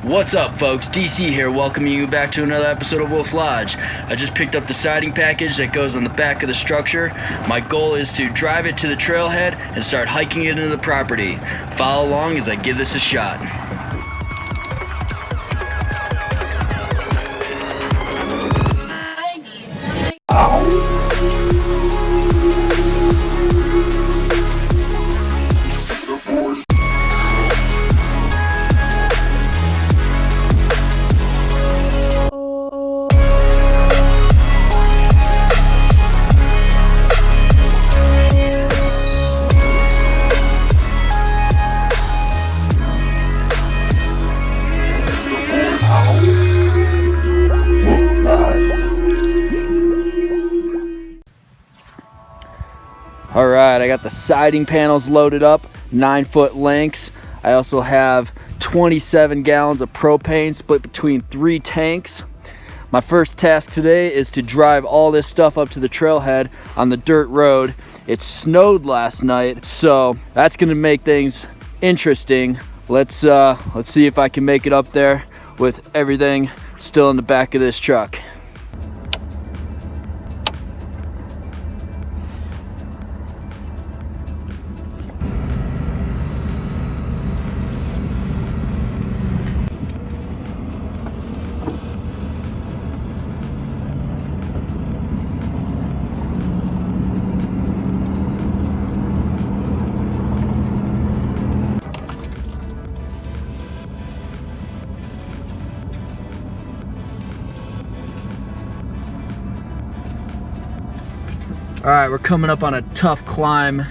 What's up, folks? DC here, welcoming you back to another episode of Wolf Lodge. I just picked up the siding package that goes on the back of the structure. My goal is to drive it to the trailhead and start hiking it into the property. Follow along as I give this a shot. Alright, I got the siding panels loaded up, 9-foot lengths. I also have 27 gallons of propane split between 3 tanks. My first task today is to drive all this stuff up to the trailhead on the dirt road. It snowed last night, so that's gonna make things interesting. Let's see if I can make it up there with everything still in the back of this truck. All right, we're coming up on a tough climb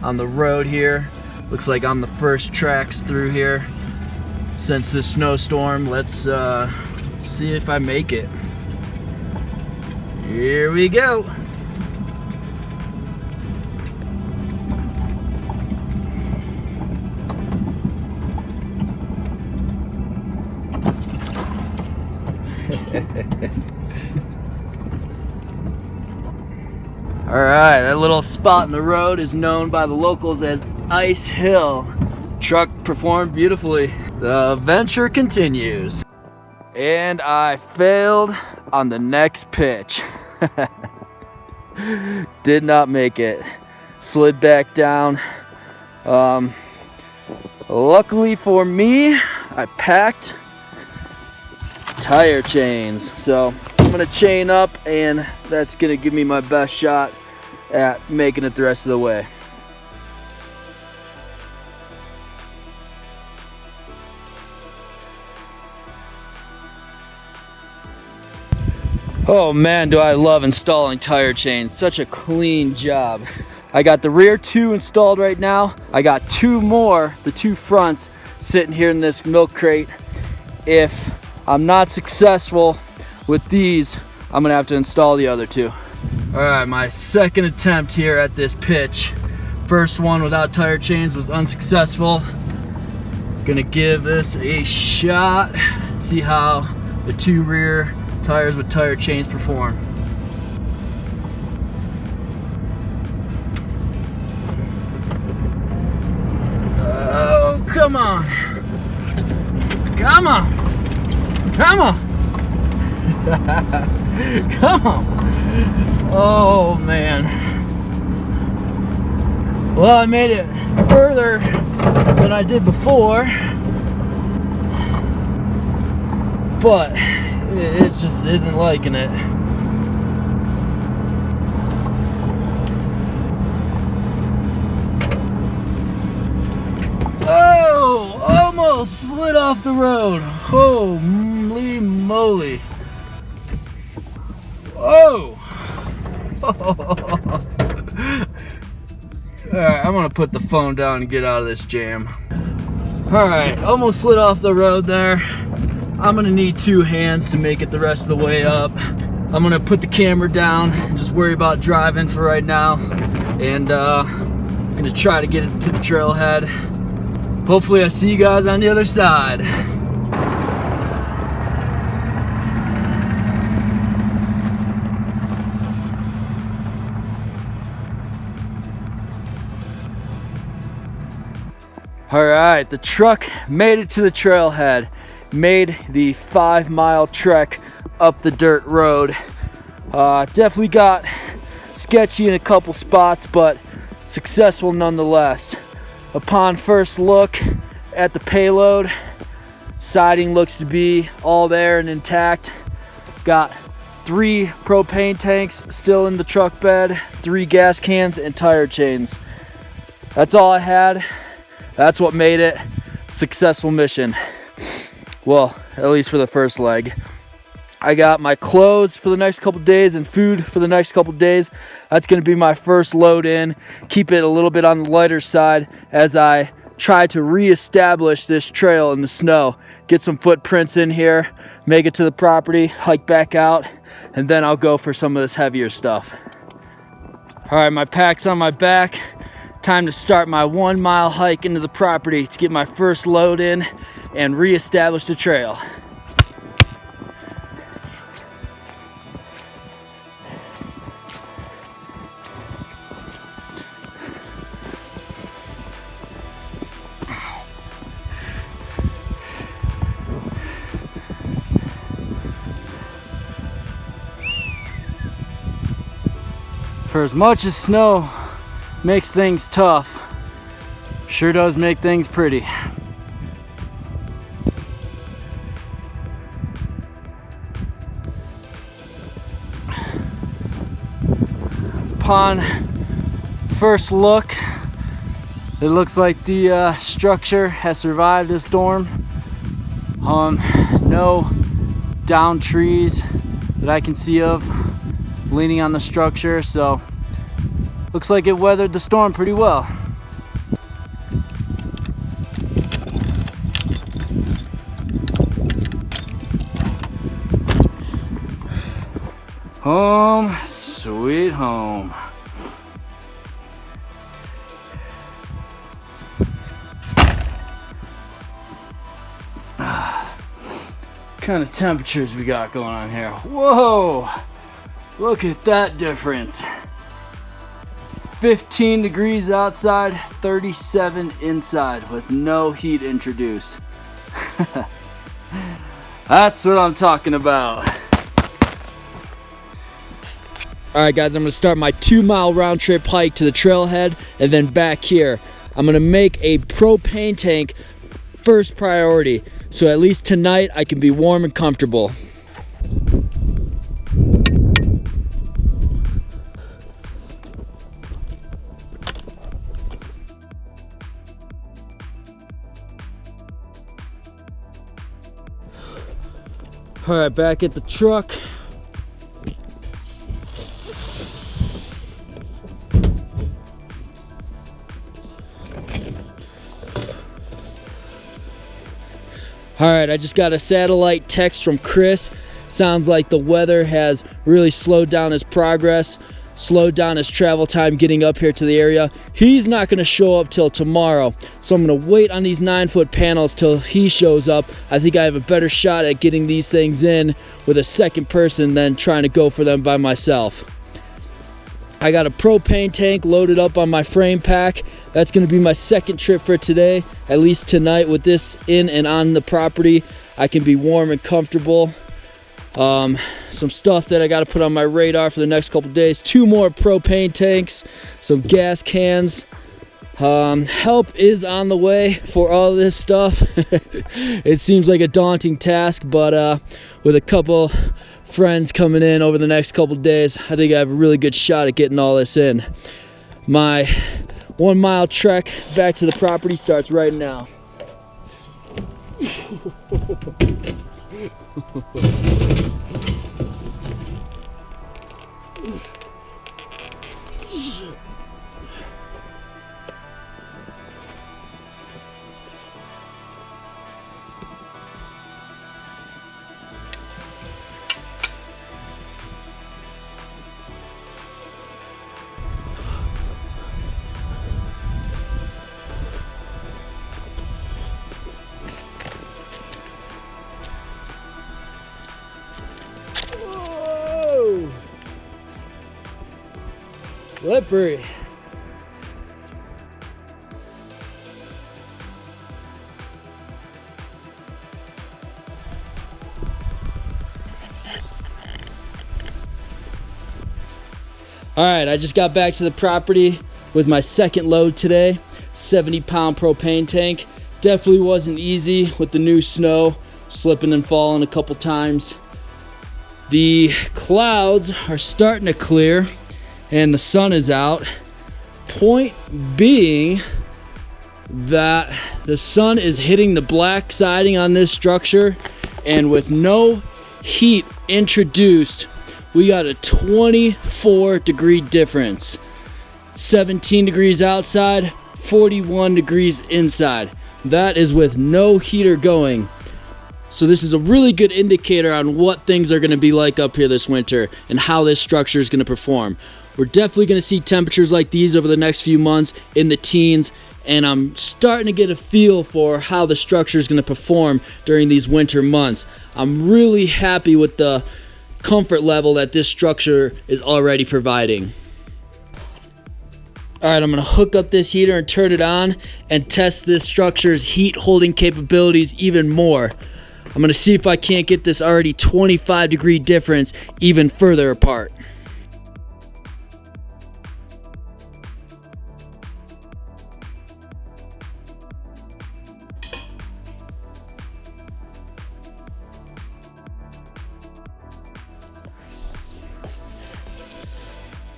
on the road here. Looks like I'm the first tracks through here since this snowstorm. Let's see if I make it. Here we go. All right, that little spot in the road is known by the locals as Ice Hill. Truck performed beautifully. The venture continues. And I failed on the next pitch. Did not make it. Slid back down. Luckily for me, I packed tire chains. So I'm gonna chain up, and that's gonna give me my best shot at making it the rest of the way. Oh man, do I love installing tire chains. Such a clean job. I got the rear 2 installed right now. I got 2 more, the 2 fronts, sitting here in this milk crate. If I'm not successful with these, I'm gonna have to install the other 2. All right, my second attempt here at this pitch. First one without tire chains was unsuccessful. Gonna give this a shot, see how the 2 rear tires with tire chains perform. Oh, come on. Come on. Come on. Come on. Oh man. Well, I made it further than I did before, but it just isn't liking it. Oh, almost slid off the road. Holy moly. Whoa. Alright, I'm gonna put the phone down and get out of this jam. Alright, almost slid off the road there. I'm gonna need 2 hands to make it the rest of the way up. I'm gonna put the camera down and just worry about driving for right now. And I'm gonna try to get it to the trailhead. Hopefully I see you guys on the other side. All right, the truck made it to the trailhead. made the 5-mile trek up the dirt road. Definitely got sketchy in a couple spots, but successful nonetheless. Upon first look at the payload, siding looks to be all there and intact. Got 3 propane tanks still in the truck bed, 3 gas cans, and tire chains. That's all I had. That's what made it a successful mission. Well, at least for the first leg. I got my clothes for the next couple days and food for the next couple days. That's going to be my first load in. Keep it a little bit on the lighter side as I try to reestablish this trail in the snow. Get some footprints in here, make it to the property, hike back out, and then I'll go for some of this heavier stuff. All right, my pack's on my back. Time to start my 1-mile hike into the property to get my first load in and reestablish the trail. For as much as snow makes things tough, sure does make things pretty. Upon first look, it looks like the structure has survived the storm. No downed trees that I can see of leaning on the structure, so looks like it weathered the storm pretty well. Home, sweet home. Kind of temperatures we got going on here. Whoa! Look at that difference. 15 degrees outside, 37 inside with no heat introduced. That's what I'm talking about. All right, guys, I'm gonna start my 2-mile round trip hike to the trailhead and then back here. I'm gonna make a propane tank first priority, so at least tonight I can be warm and comfortable. All right, back at the truck. All right, I just got a satellite text from Chris. Sounds like the weather has really slowed down his progress, slowed down his travel time getting up here to the area. He's not gonna show up till tomorrow, so I'm gonna wait on these 9-foot panels till he shows up. I think I have a better shot at getting these things in with a second person than trying to go for them by myself. I got a propane tank loaded up on my frame pack. That's gonna be my second trip for today, at least tonight. With this in and on the property, I can be warm and comfortable. Some stuff that I got to put on my radar for the next couple days. 2 more propane tanks, some gas cans. Help is on the way for all this stuff. It seems like a daunting task, but with a couple friends coming in over the next couple days, I think I have a really good shot at getting all this in. My 1-mile trek back to the property starts right now. Slippery. All right, I just got back to the property with my second load today, 70-pound propane tank. Definitely wasn't easy with the new snow, slipping and falling a couple times. The clouds are starting to clear and the sun is out. Point being that the sun is hitting the black siding on this structure, and with no heat introduced, we got a 24-degree difference. 17 degrees outside, 41 degrees inside. That is with no heater going. So this is a really good indicator on what things are going to be like up here this winter and how this structure is going to perform. We're definitely going to see temperatures like these over the next few months in the teens, and I'm starting to get a feel for how the structure is going to perform during these winter months. I'm really happy with the comfort level that this structure is already providing. All right, I'm going to hook up this heater and turn it on and test this structure's heat holding capabilities even more. I'm going to see if I can't get this already 25-degree difference even further apart.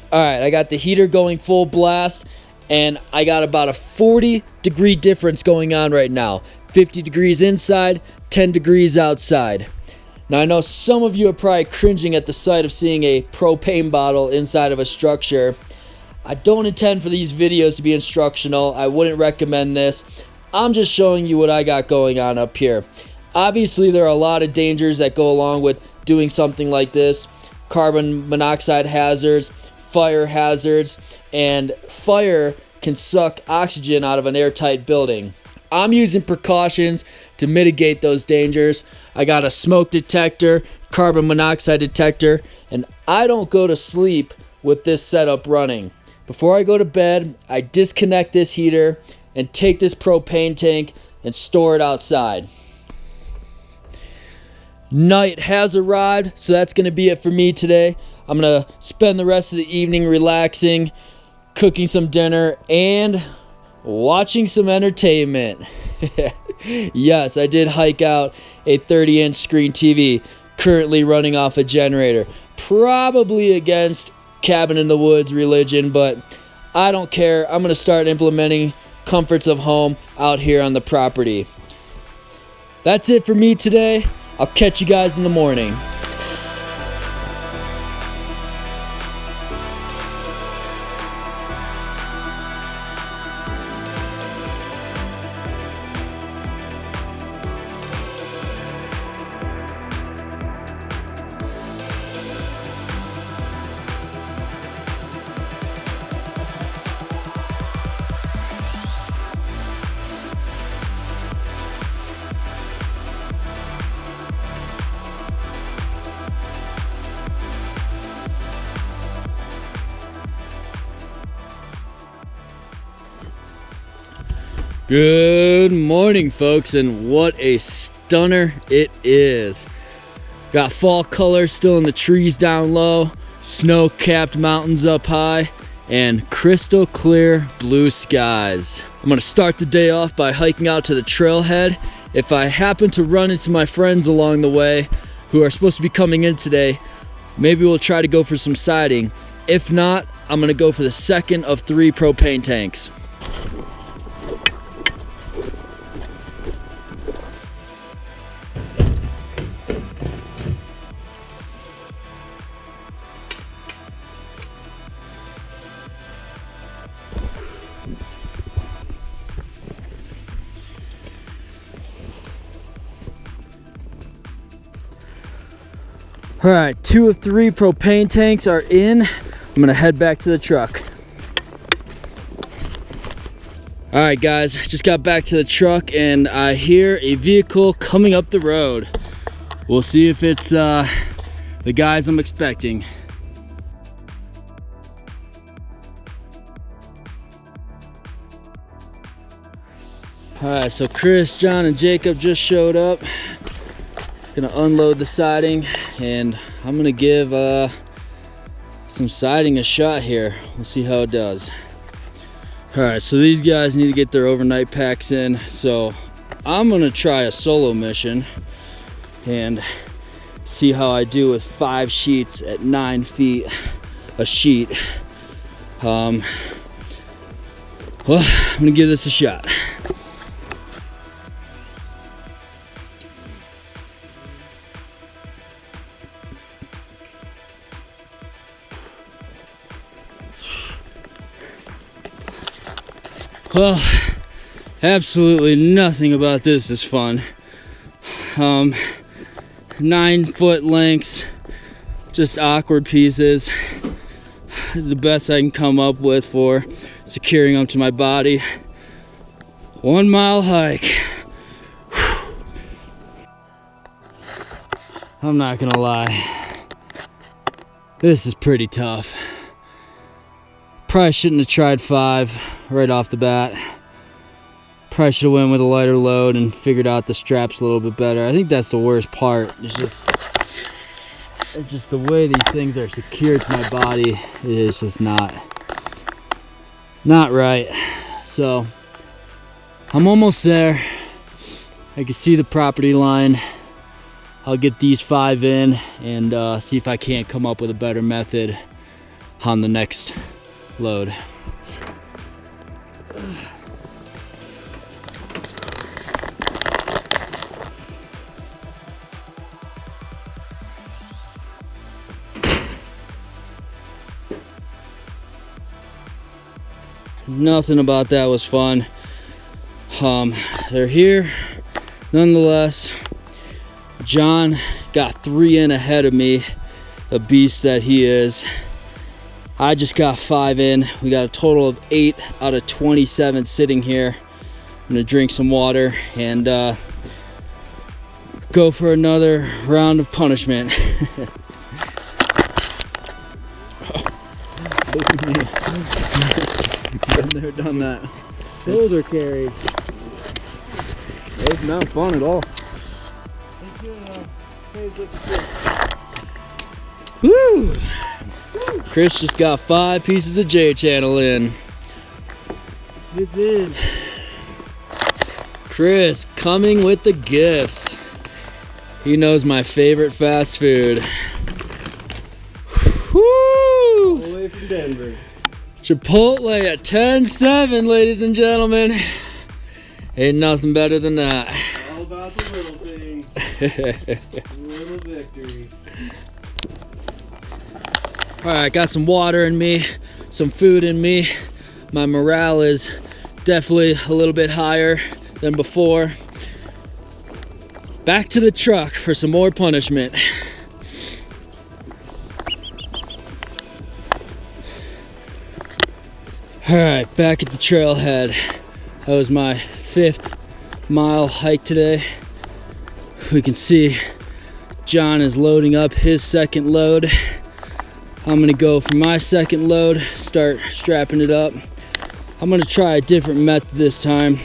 All right, I got the heater going full blast, and I got about a 40-degree difference going on right now. 50 degrees inside, 10 degrees outside. Now I know some of you are probably cringing at the sight of seeing a propane bottle inside of a structure. I don't intend for these videos to be instructional. I wouldn't recommend this. I'm just showing you what I got going on up here. Obviously, there are a lot of dangers that go along with doing something like this. Carbon monoxide hazards, fire hazards, and fire can suck oxygen out of an airtight building. I'm using precautions to mitigate those dangers. I got a smoke detector, carbon monoxide detector, and I don't go to sleep with this setup running. Before I go to bed, I disconnect this heater and take this propane tank and store it outside. Night has arrived, so that's going to be it for me today. I'm going to spend the rest of the evening relaxing, cooking some dinner, and watching some entertainment. Yes, I did hike out a 30-inch screen TV, currently running off a generator. Probably against cabin in the woods religion, but I don't care. I'm going to start implementing comforts of home out here on the property. That's it for me today. I'll catch you guys in the morning. Good morning, folks, and what a stunner it is. Got fall colors still in the trees down low, snow-capped mountains up high, and crystal clear blue skies. I'm gonna start the day off by hiking out to the trailhead. If I happen to run into my friends along the way who are supposed to be coming in today, maybe we'll try to go for some siding. If not, I'm gonna go for the second of 3 propane tanks. All right, 2 of 3 propane tanks are in. I'm gonna head back to the truck. All right, guys, just got back to the truck and I hear a vehicle coming up the road. We'll see if it's the guys I'm expecting. All right, so Chris, John, and Jacob just showed up. Gonna unload the siding, and I'm gonna give some siding a shot here. We'll see how it does. All right, so these guys need to get their overnight packs in. So I'm gonna try a solo mission and see how I do with 5 sheets at 9 feet a sheet. Well, I'm gonna give this a shot. Well, absolutely nothing about this is fun. 9-foot lengths, just awkward pieces. This is the best I can come up with for securing them to my body. 1 mile hike. I'm not gonna lie, this is pretty tough. Probably shouldn't have tried 5 right off the bat. Probably should have went with a lighter load and figured out the straps a little bit better. I think that's the worst part. It's just the way these things are secured to my body is just not right. So I'm almost there. I can see the property line. I'll get these 5 in and see if I can't come up with a better method on the next load. Nothing about that was fun. They're here nonetheless. John got 3 in ahead of me, a beast that he is. I just got 5 in. We got a total of 8 out of 27 sitting here. I'm gonna drink some water and go for another round of punishment. I've never done that. Shoulder carry. It's not fun at all. Woo! Chris just got 5 pieces of J channel in. It's in. Chris coming with the gifts. He knows my favorite fast food. Woo! All the way from Denver. Chipotle at 10-7, ladies and gentlemen. Ain't nothing better than that. All about the little things. Little victories. Alright, got some water in me, some food in me. My morale is definitely a little bit higher than before. Back to the truck for some more punishment. Alright, back at the trailhead. That was my 5th mile hike today. We can see John is loading up his second load. I'm gonna go for my second load, start strapping it up. I'm gonna try a different method this time,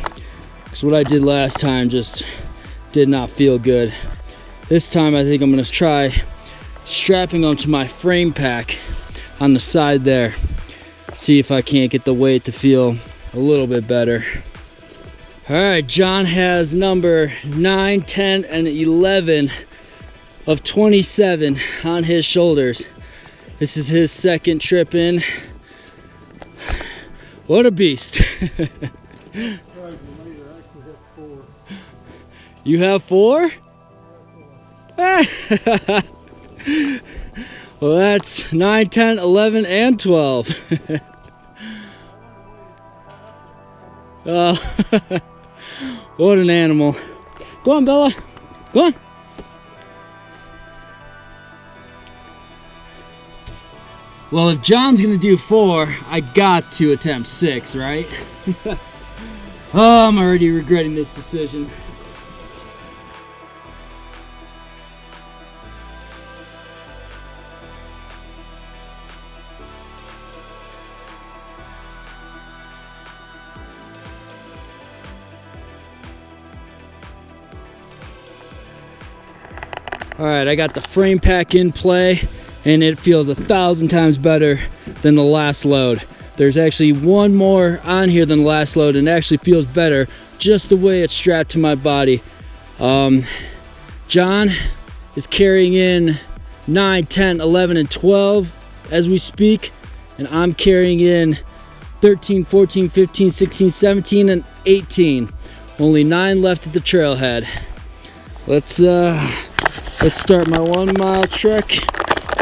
because what I did last time just did not feel good. This time I think I'm gonna try strapping onto my frame pack on the side there. See if I can't get the weight to feel a little bit better. All right, John has number 9, 10, and 11 of 27 on his shoulders. This is his second trip in. What a beast. You have 4? Well, that's 9, 10, 11, and 12. What an animal. Go on, Bella. Go on. Well, if John's gonna do 4, I got to attempt 6, right? Oh, I'm already regretting this decision. All right, I got the frame pack in play. and it feels 1,000 times better than the last load. There's actually one more on here than the last load, and it actually feels better just the way it's strapped to my body. John is carrying in 9, 10, 11, and 12 as we speak, and I'm carrying in 13, 14, 15, 16, 17, and 18. Only 9 left at the trailhead. Let's start my 1 mile trek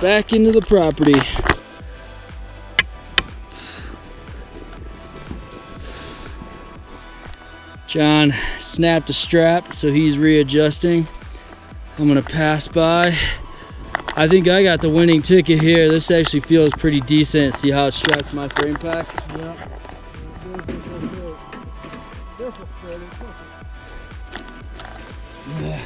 back into the property. John snapped a strap, so he's readjusting. I'm gonna pass by. I think I got the winning ticket here. This actually feels pretty decent. See how it's strapped to my frame pack? Yeah. Yeah.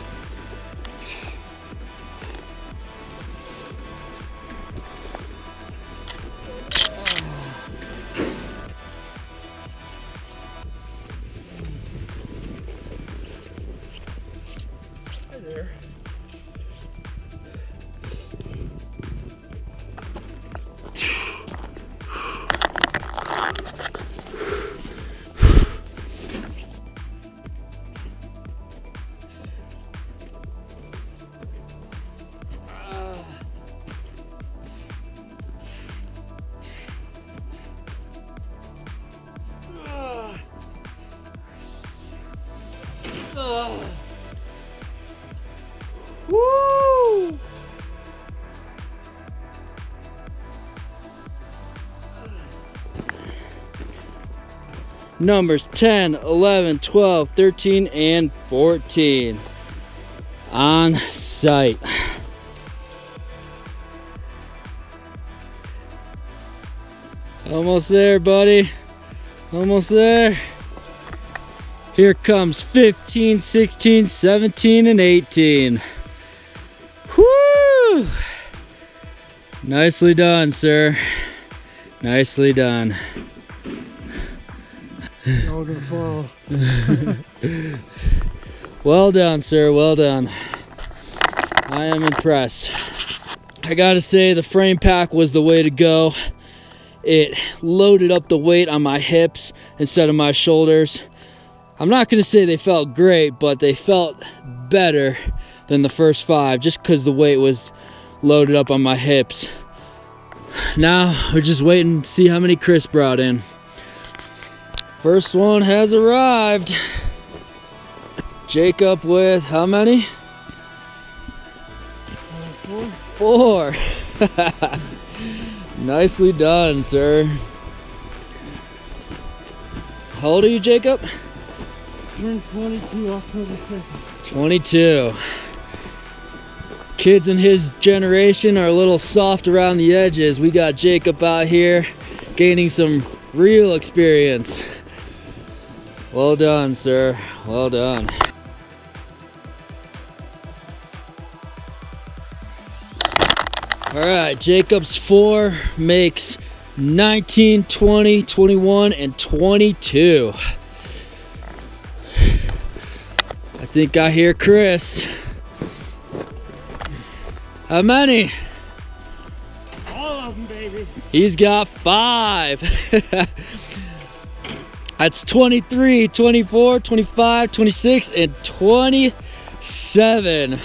Hi there. Woo! Numbers 10, 11, 12, 13, and 14 on site. Almost there, buddy. Almost there. Here comes 15, 16, 17, and 18. Whoo! Nicely done, sir. Nicely done. Y'all gonna fall. Well done, sir. Well done. I am impressed. I gotta say, the frame pack was the way to go. It loaded up the weight on my hips instead of my shoulders. I'm not gonna say they felt great, but they felt better than the first 5 just because the weight was loaded up on my hips. Now we're just waiting to see how many Chris brought in. First one has arrived. Jacob with how many? 4. Nicely done, sir. How old are you, Jacob? Turn 22 October 2nd. 22. Kids in his generation are a little soft around the edges. We got Jacob out here gaining some real experience. Well done, sir. Well done. All right, Jacob's 4 makes 19, 20, 21, and 22. I think I hear Chris. How many? All of them, baby. He's got 5. That's 23, 24, 25, 26, and 27.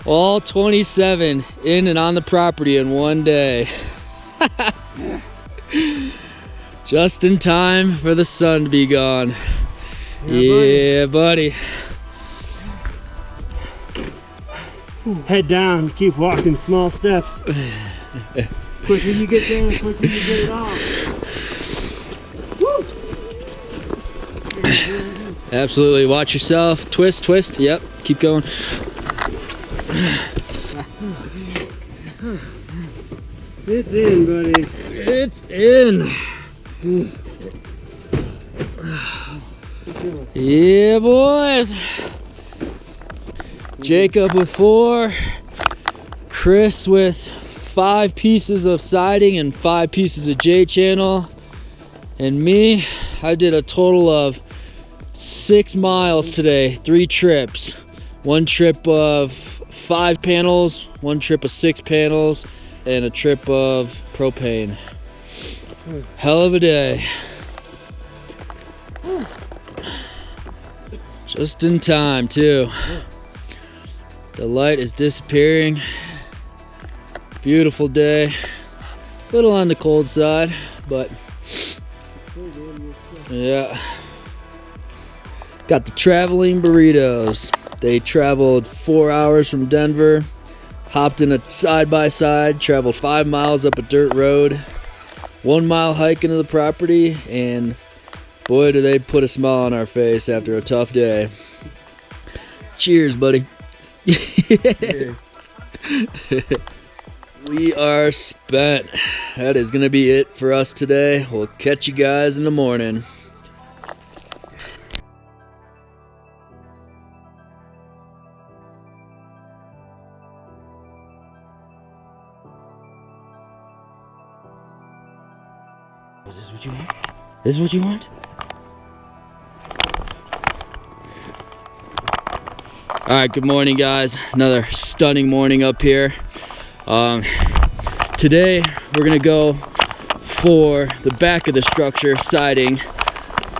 All 27 in and on the property in one day. Just in time for the sun to be gone. Yeah, buddy. Head down, keep walking small steps. Quicker you get down, quicker you get it off. Woo! Absolutely. Watch yourself. Twist, twist. Yep. Keep going. It's in, buddy. It's in. Yeah, boys. Jacob with 4. Chris with 5 pieces of siding and 5 pieces of J-channel. And me, I did a total of 6 miles today, 3 trips. One trip of 5 panels, 1 trip of 6 panels, and a trip of propane. Hell of a day. Just in time too. The light is disappearing. Beautiful day. A little on the cold side, but yeah. Got the traveling burritos. They traveled 4 hours from Denver, hopped in a side-by-side, traveled 5 miles up a dirt road, 1 mile hike into the property, and boy, do they put a smile on our face after a tough day. Cheers, buddy. Cheers. We are spent. That is going to be it for us today. We'll catch you guys in the morning. Is this what you want? This is what you want? Alright, good morning guys. Another stunning morning up here. Today we're gonna go for the back of the structure siding.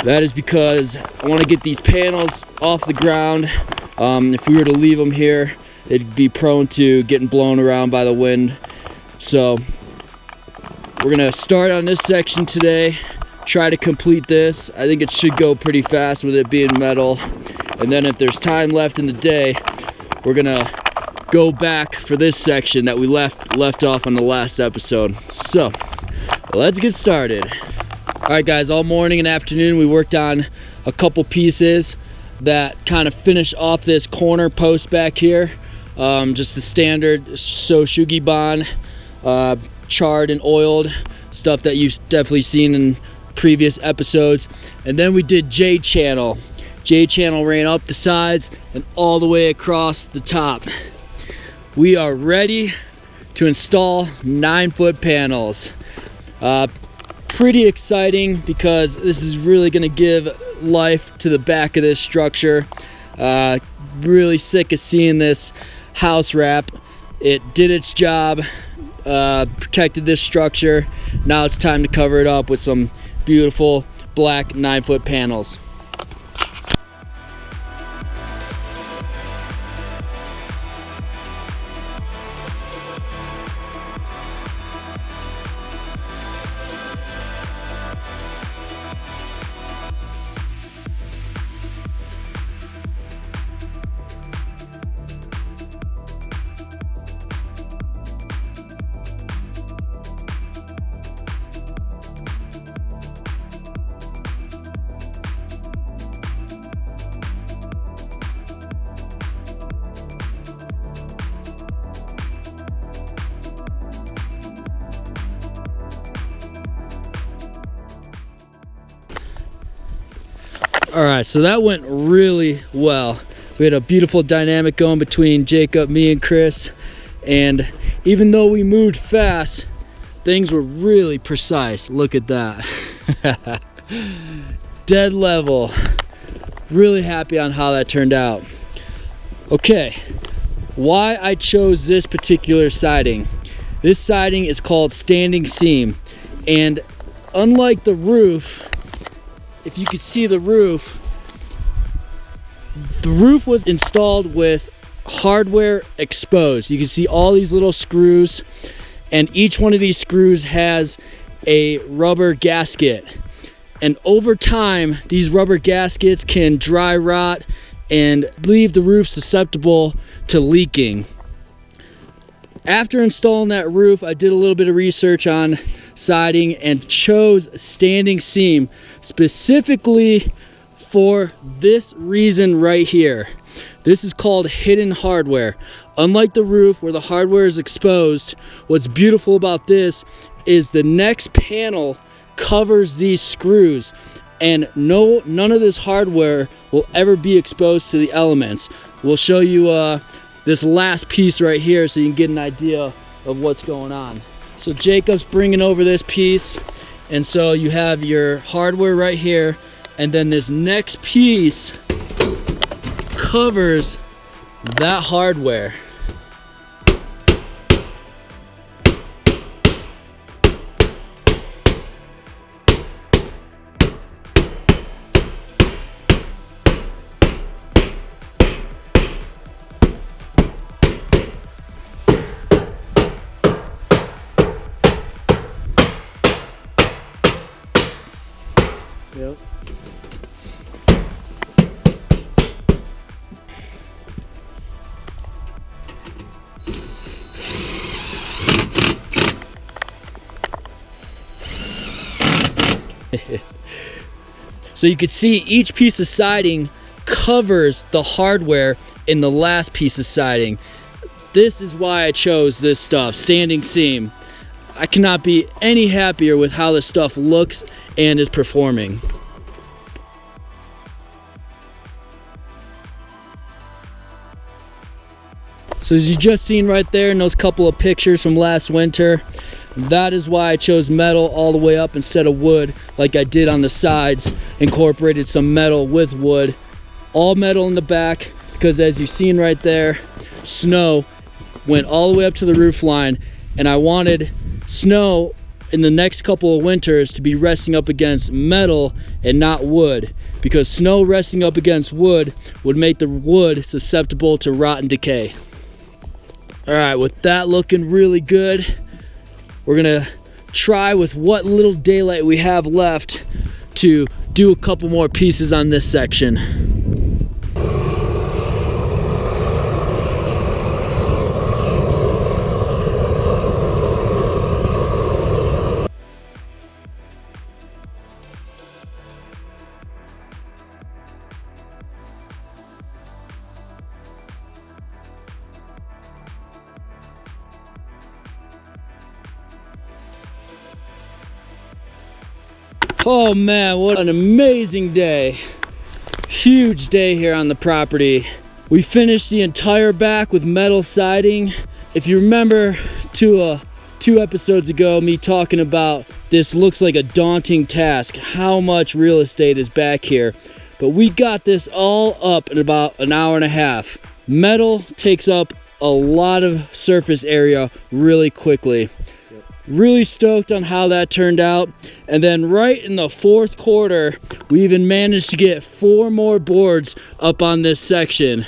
That is because I want to get these panels off the ground. If we were to leave them here, they'd be prone to getting blown around by the wind. So we're gonna start on this section today, try to complete this. I think it should go pretty fast with it being metal. And then if there's time left in the day, we're gonna go back for this section that we left off on the last episode. So let's get started. All right guys, all morning and afternoon we worked on a couple pieces that kind of finish off this corner post back here. Just the standard Shugibon, charred and oiled stuff that you've definitely seen in previous episodes. And then we did J-channel. J-channel ran up the sides and all the way across the top. We are ready to install 9-foot panels. Pretty exciting because this is really gonna give life to the back of this structure. Really sick of seeing this house wrap. It did its job, protected this structure. Now it's time to cover it up with some beautiful black 9-foot panels. All right, so that went really well. We had a beautiful dynamic going between Jacob, me, and Chris. And even though we moved fast, things were really precise. Look at that. Dead level. Really happy on how that turned out. Okay, why I chose this particular siding. This siding is called standing seam. And unlike the roof, if you could see the roof was installed with hardware exposed. You can see all these little screws, and each one of these screws has a rubber gasket. And over time, these rubber gaskets can dry rot and leave the roof susceptible to leaking. After installing that roof, I did a little bit of research on siding and chose standing seam specifically for this reason right here. This is called hidden hardware. Unlike the roof where the hardware is exposed, what's beautiful about this is the next panel covers these screws, and none of this hardware will ever be exposed to the elements. We'll show you this last piece right here so you can get an idea of what's going on. So Jacob's bringing over this piece, and so you have your hardware right here, and then this next piece covers that hardware. Yep. So you can see each piece of siding covers the hardware in the last piece of siding. This is why I chose this stuff, standing seam. I cannot be any happier with how this stuff looks and is performing. So as you just seen right there in those couple of pictures from last winter, that is why I chose metal all the way up instead of wood like I did on the sides. Incorporated some metal with wood. All metal in the back because as you've seen right there, snow went all the way up to the roof line, and I wanted snow in the next couple of winters to be resting up against metal and not wood, because snow resting up against wood would make the wood susceptible to rot and decay. All right, with that looking really good, we're gonna try with what little daylight we have left to do a couple more pieces on this section. Oh man, what an amazing day. Huge day here on the property. We finished the entire back with metal siding. If you remember two episodes ago, me talking about this looks like a daunting task, how much real estate is back here. But we got this all up in about an hour and a half. Metal takes up a lot of surface area really quickly. Really stoked on how that turned out. And then right in the fourth quarter, we even managed to get 4 more boards up on this section.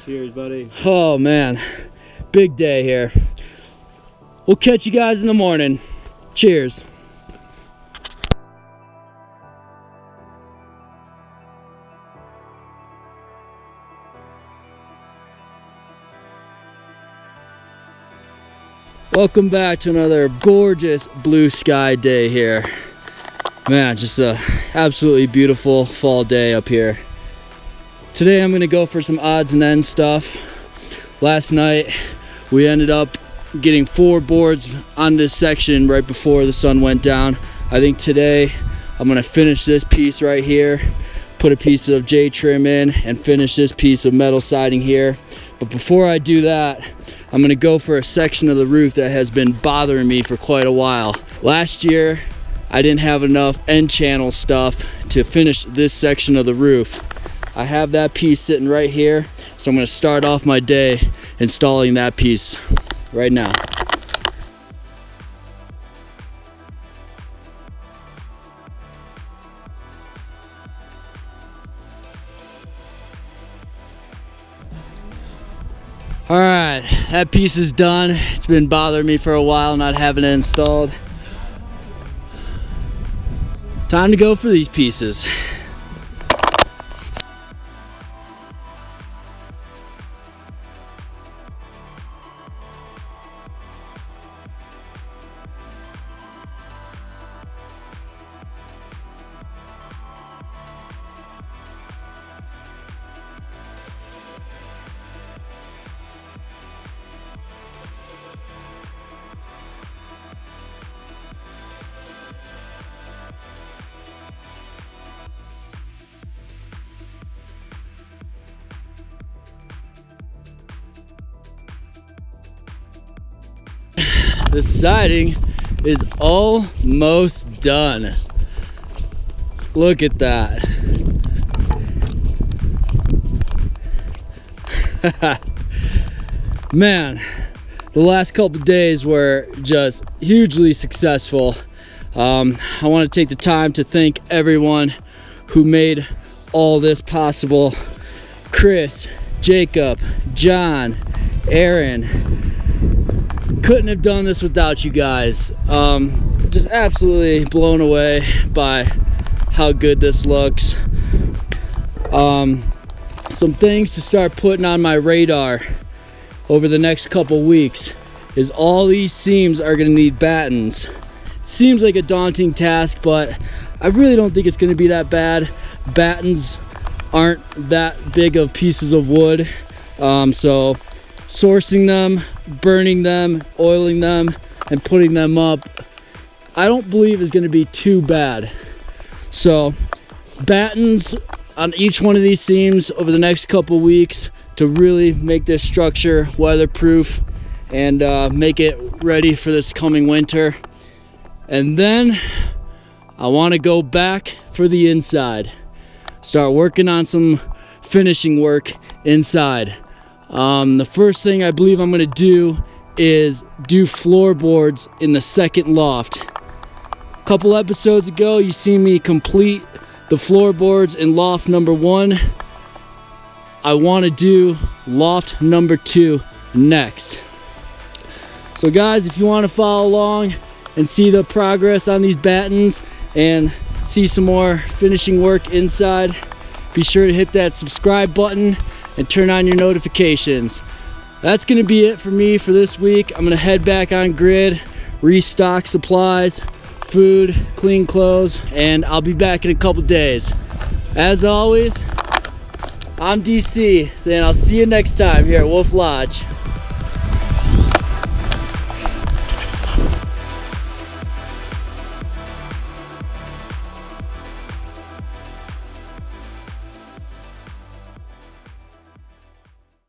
Cheers, buddy. Oh man, big day here. We'll catch you guys in the morning. Cheers. Welcome back to another gorgeous blue sky day here. Man, just a absolutely beautiful fall day up here. Today I'm gonna go for some odds and ends stuff. Last night we ended up getting 4 boards on this section right before the sun went down. I think today I'm gonna finish this piece right here, put a piece of J-trim in, and finish this piece of metal siding here. But before I do that, I'm gonna go for a section of the roof that has been bothering me for quite a while. Last year, I didn't have enough end channel stuff to finish this section of the roof. I have that piece sitting right here, so I'm gonna start off my day installing that piece right now. All right, that piece is done. It's been bothering me for a while not having it installed. Time to go for these pieces. The siding is almost done. Look at that. Man, the last couple days were just hugely successful. I want to take the time to thank everyone who made all this possible. Chris, Jacob, John, Aaron. Couldn't have done this without you guys. Just absolutely blown away by how good this looks. Some things to start putting on my radar over the next couple weeks is all these seams are gonna need battens. Seems like a daunting task, but I really don't think it's gonna be that bad. Battens aren't that big of pieces of wood. So sourcing them, burning them, oiling them, and putting them up, I don't believe is gonna be too bad. So battens on each one of these seams over the next couple weeks to really make this structure weatherproof and make it ready for this coming winter. And then I want to go back for the inside, start working on some finishing work inside. The first thing I believe I'm going to do is do floorboards in the second loft. A couple episodes ago you seen me complete the floorboards in loft number 1. I want to do loft number 2 next. So guys, if you want to follow along and see the progress on these battens and see some more finishing work inside, be sure to hit that subscribe button and turn on your notifications. That's going to be it for me for this week. I'm going to head back on grid, restock supplies, food, clean clothes, and I'll be back in a couple days. As always, I'm DC saying I'll see you next time here at Wolf Lodge.